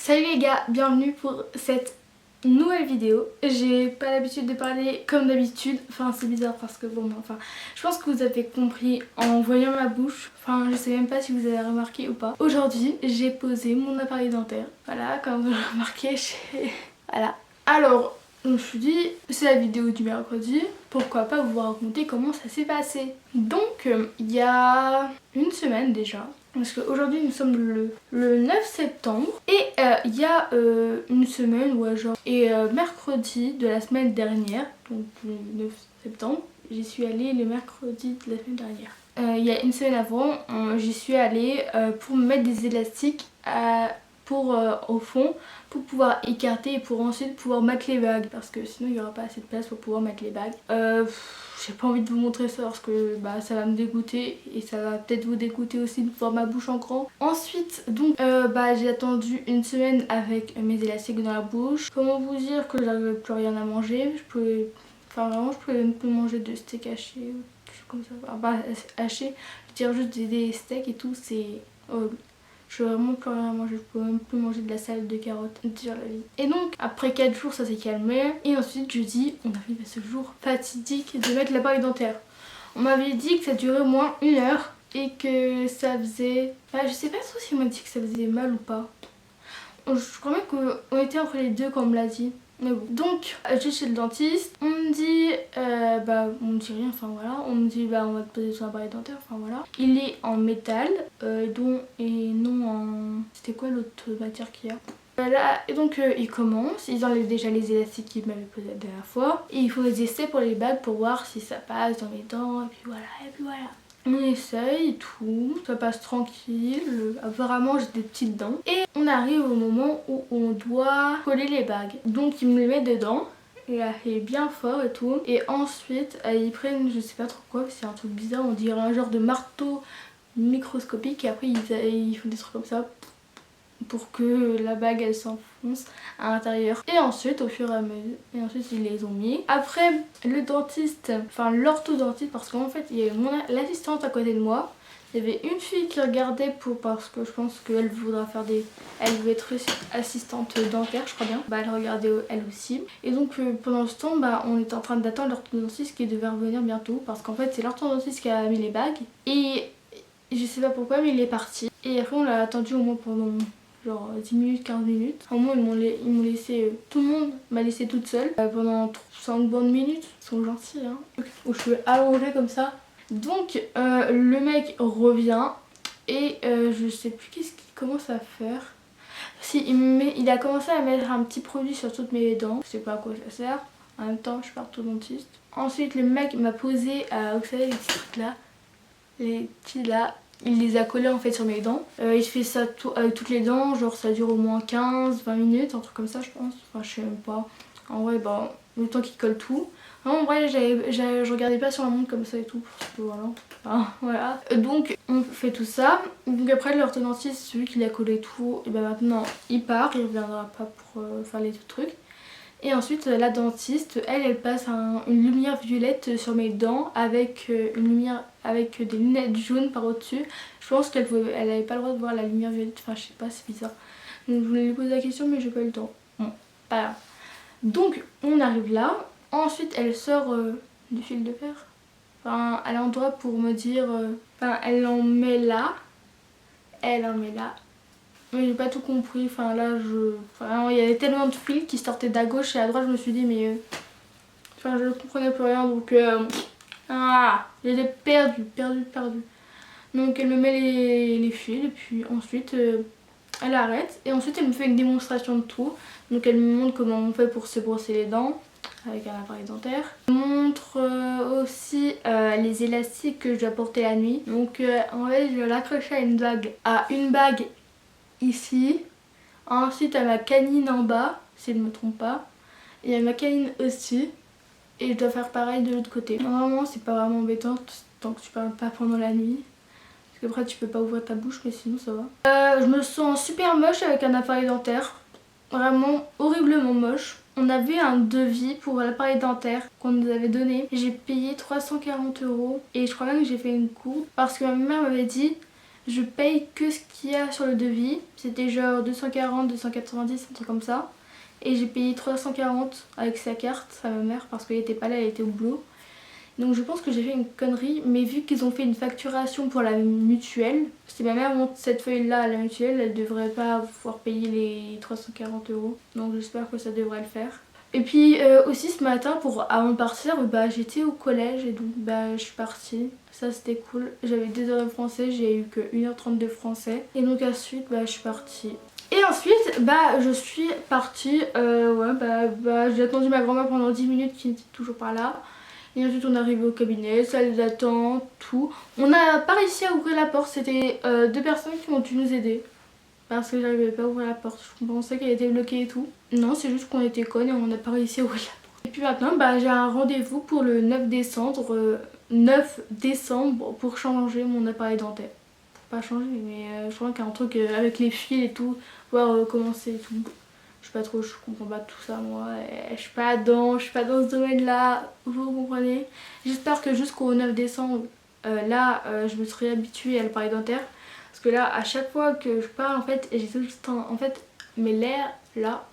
Salut les gars, bienvenue pour cette nouvelle vidéo. J'ai pas l'habitude de parler comme d'habitude, enfin c'est bizarre parce que bon, enfin je pense que vous avez compris en voyant ma bouche, enfin je sais même pas si vous avez remarqué ou pas. Aujourd'hui j'ai posé mon appareil dentaire, voilà, comme vous l'avez remarqué, voilà. Alors je me suis dit, c'est la vidéo du mercredi, pourquoi pas vous raconter comment ça s'est passé. Donc il y a une semaine déjà, parce qu'aujourd'hui nous sommes le 9 septembre et il y a une semaine, ouais genre, et mercredi de la semaine dernière, donc le 9 septembre, j'y suis allée le mercredi de la semaine dernière. Il y a une semaine avant, j'y suis allée pour me mettre des élastiques au fond pour pouvoir écarter et pour ensuite pouvoir mettre les bagues parce que sinon il n'y aura pas assez de place pour pouvoir mettre les bagues. J'ai pas envie de vous montrer ça parce que ça va me dégoûter et ça va peut-être vous dégoûter aussi de voir ma bouche en grand. Ensuite donc j'ai attendu une semaine avec mes élastiques dans la bouche. Comment vous dire que j'avais plus rien à manger, je pouvais même plus manger de steak haché ou quelque chose comme ça. Enfin, pas haché, je veux dire juste des steaks et tout, c'est horrible. Je veux vraiment plus rien à manger, je peux même plus manger de la salade de carottes, dire la vie. Et donc après 4 jours ça s'est calmé et ensuite jeudi on arrive à ce jour fatidique de mettre l'appareil dentaire. On m'avait dit que ça durait au moins 1 heure et que ça faisait... je sais pas trop si on m'a dit que ça faisait mal ou pas. Je crois même qu'on était entre les deux quand on me l'a dit. Mais bon. Donc je suis chez le dentiste, on me dit on me dit rien, enfin voilà, on me dit on va te poser son appareil dentaire, enfin voilà. Il est en métal et non en... C'était quoi l'autre matière qu'il y a? Voilà, et donc ils commencent, ils enlèvent déjà les élastiques qu'ils m'avaient posé la dernière fois. Et il faut les essais pour les bagues pour voir si ça passe dans les dents, et puis voilà, et puis voilà. On essaye et tout, ça passe tranquille, apparemment j'ai des petites dents. Et on arrive au moment où on doit coller les bagues. Donc ils me les mettent dedans, et là c'est bien fort et tout. Et ensuite ils prennent, je sais pas trop quoi, c'est un truc bizarre, on dirait un genre de marteau microscopique. Et après ils font des trucs comme ça pour que la bague elle s'enfonce à l'intérieur. Et ensuite au fur et à mesure, et ensuite ils les ont mis. Après le dentiste, enfin l'orthodontiste, parce qu'en fait il y avait l'assistante à côté de moi. Il y avait une fille qui regardait parce que je pense qu'elle voudra faire elle veut être assistante dentaire je crois bien. Elle regardait elle aussi. Et donc pendant ce temps on était en train d'attendre l'orthodontiste qui devait revenir bientôt. Parce qu'en fait c'est l'orthodontiste qui a mis les bagues. Et je sais pas pourquoi mais il est parti. Et après on l'a attendu au moins pendant genre 10 minutes, 15 minutes. À un moment ils m'ont laissé, tout le monde m'a laissé toute seule pendant 5 bonnes minutes. Ils sont gentils hein. Où je suis allongée comme ça. Donc le mec revient et je sais plus qu'est-ce qu'il commence à faire. Si il a commencé à mettre un petit produit sur toutes mes dents. Je sais pas à quoi ça sert. En même temps je suis orthodontiste. Ensuite le mec m'a posé, vous savez les petits trucs là, les petits là. Il les a collés en fait sur mes dents. Il fait ça avec toutes les dents, genre ça dure au moins 15-20 minutes, un truc comme ça je pense. Enfin je sais même pas. En vrai le temps qu'il colle tout. En vrai je regardais pas sur la montre comme ça et tout parce que voilà. Enfin, voilà. Donc on fait tout ça. Donc après l'orthodontiste, celui qui l'a collé tout, et maintenant il part, il reviendra pas pour faire les trucs. Et ensuite la dentiste, elle passe une lumière violette sur mes dents avec une lumière avec des lunettes jaunes par au-dessus. Je pense qu'elle avait pas le droit de voir la lumière violette, enfin je sais pas, c'est bizarre. Donc je voulais lui poser la question mais j'ai pas eu le temps. Bon, pas grave. Donc on arrive là, ensuite elle sort du fil de fer. Enfin elle en doit pour me dire, elle en met là, mais j'ai pas tout compris, enfin là il y avait tellement de fils qui sortaient d'à gauche et à droite, je me suis dit mais je ne comprenais plus rien donc j'étais perdue. Donc elle me met les fils et puis ensuite elle arrête et ensuite elle me fait une démonstration de tout. Donc elle me montre comment on fait pour se brosser les dents avec un appareil dentaire. Elle me montre aussi les élastiques que je dois porter la nuit. Donc en fait je l'accroche à une bague ici, ensuite à ma canine en bas si je ne me trompe pas, et à ma canine aussi, et je dois faire pareil de l'autre côté. Normalement c'est pas vraiment embêtant tant que tu parles pas pendant la nuit parce qu'après tu peux pas ouvrir ta bouche mais sinon ça va. Je me sens super moche avec un appareil dentaire, vraiment horriblement moche. On avait un devis pour l'appareil dentaire qu'on nous avait donné, j'ai payé 340 € et je crois même que j'ai fait une courbe parce que ma mère m'avait dit je paye que ce qu'il y a sur le devis. C'était genre 240, 290, un truc comme ça. Et j'ai payé 340 avec sa carte à ma mère parce qu'elle était pas là, elle était au boulot. Donc je pense que j'ai fait une connerie, mais vu qu'ils ont fait une facturation pour la mutuelle, si ma mère monte cette feuille là à la mutuelle, elle devrait pas pouvoir payer les 340 €. Donc j'espère que ça devrait le faire. Et puis aussi ce matin, avant de partir, j'étais au collège et donc je suis partie. Ça c'était cool. J'avais 2 heures de français, j'ai eu que 1h30 de français. Et donc ensuite je suis partie. Et ensuite je suis partie, j'ai attendu ma grand-mère pendant 10 minutes qui n'était toujours pas là. Et ensuite on est arrivé au cabinet, salle d'attente, tout. On n'a pas réussi à ouvrir la porte, c'était 2 personnes qui ont dû nous aider. Parce que j'arrivais pas à ouvrir la porte, je pensais qu'elle était bloquée et tout. Non, c'est juste qu'on était connes et on n'a pas réussi à ouvrir la porte. Et puis maintenant, j'ai un rendez-vous pour le 9 décembre pour changer mon appareil dentaire. Pas changer, mais je crois qu'il y a un truc avec les fils et tout, voir comment c'est et tout. Je sais pas trop, je comprends pas tout ça moi, je suis pas dans ce domaine là, vous comprenez. J'espère que jusqu'au 9 décembre, je me serai habituée à l'appareil dentaire. Parce que là, à chaque fois que je parle, en fait, j'ai tout le temps, en fait, mes lèvres là,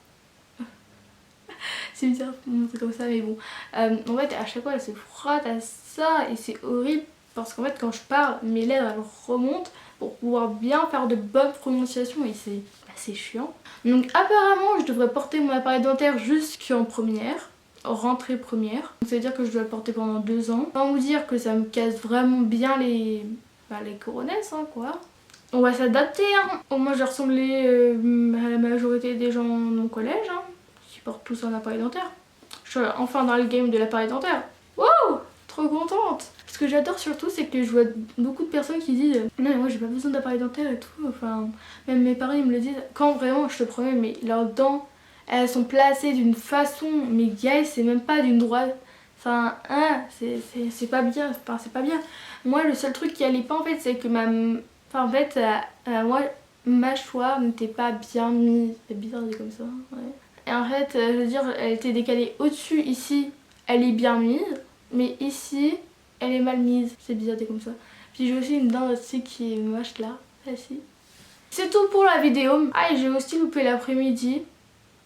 c'est bizarre de montrer comme ça, mais bon. En fait, à chaque fois, elles se frottent à ça et c'est horrible. Parce qu'en fait, quand je parle, mes lèvres elles remontent pour pouvoir bien faire de bonnes prononciations et c'est chiant. Donc apparemment, je devrais porter mon appareil dentaire jusqu'en première, rentrée première. Donc ça veut dire que je dois le porter pendant 2 ans. Sans vous dire que ça me casse vraiment bien les coronets, hein, quoi. On va s'adapter, hein. Au moins, j'ai ressemblé à la majorité des gens de mon collège, hein, qui portent tous un appareil dentaire. Je suis enfin dans le game de l'appareil dentaire. Wow! Trop contente! Ce que j'adore surtout, c'est que je vois beaucoup de personnes qui disent non, mais moi j'ai pas besoin d'appareil dentaire et tout. Enfin, même mes parents ils me le disent. Quand vraiment, je te promets, mais leurs dents elles sont placées d'une façon, mais guys, c'est même pas d'une droite. Enfin, c'est pas bien. Enfin, c'est pas bien. Moi, le seul truc qui allait pas en fait, c'est que moi, ma mâchoire n'était pas bien mise. C'est bizarre de dire comme ça. Ouais. Et en fait, je veux dire, elle était décalée au-dessus ici, elle est bien mise. Mais ici, elle est mal mise. C'est bizarre de dire comme ça. Puis j'ai aussi une dent aussi qui est moche là. Celle-ci. C'est tout pour la vidéo. Ah, et j'ai aussi loupé l'après-midi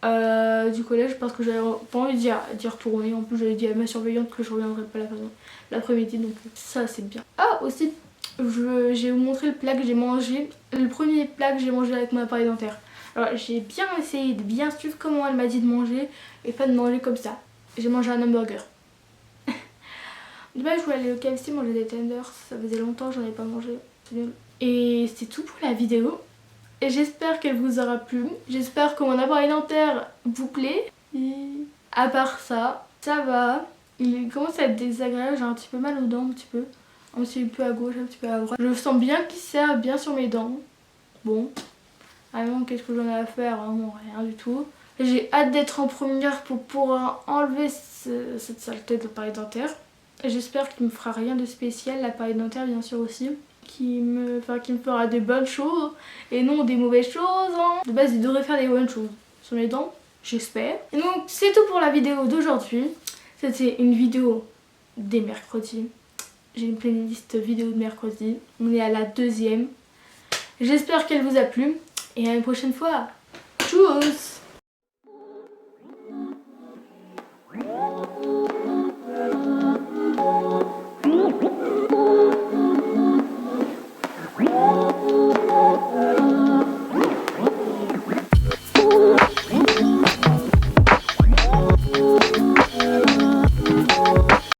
du collège parce que j'avais pas envie d'y retourner. En plus, j'avais dit à ma surveillante que je reviendrais pas l'après-midi. Donc ça, c'est bien. Ah, aussi, je vais vous montrer le plat que j'ai mangé. Le premier plat que j'ai mangé avec mon appareil dentaire. Alors, j'ai bien essayé de bien suivre comment elle m'a dit de manger et pas de manger comme ça. J'ai mangé un hamburger. Je voulais aller au KFC manger des tenders, ça faisait longtemps que j'en ai pas mangé, c'est nul. Et c'est tout pour la vidéo. Et j'espère qu'elle vous aura plu. J'espère que mon appareil dentaire vous plaît. Et à part ça, ça va. Il commence à être désagréable, j'ai un petit peu mal aux dents, un petit peu. Un petit peu à gauche, un petit peu à droite. Je sens bien qu'il sert bien sur mes dents. Bon, vraiment qu'est-ce que j'en ai à faire? Vraiment rien du tout. J'ai hâte d'être en première pour pouvoir enlever cette saleté d'appareil dentaire. J'espère qu'il me fera rien de spécial, l'appareil dentaire bien sûr aussi, qui me fera des bonnes choses et non des mauvaises choses, hein. De base il devrait faire des bonnes choses sur mes dents, j'espère. Et donc c'est tout pour la vidéo d'aujourd'hui. C'était une vidéo des mercredis. J'ai une playlist vidéo de mercredi, on est à la 2e. J'espère qu'elle vous a plu et à une prochaine fois. Tchuss!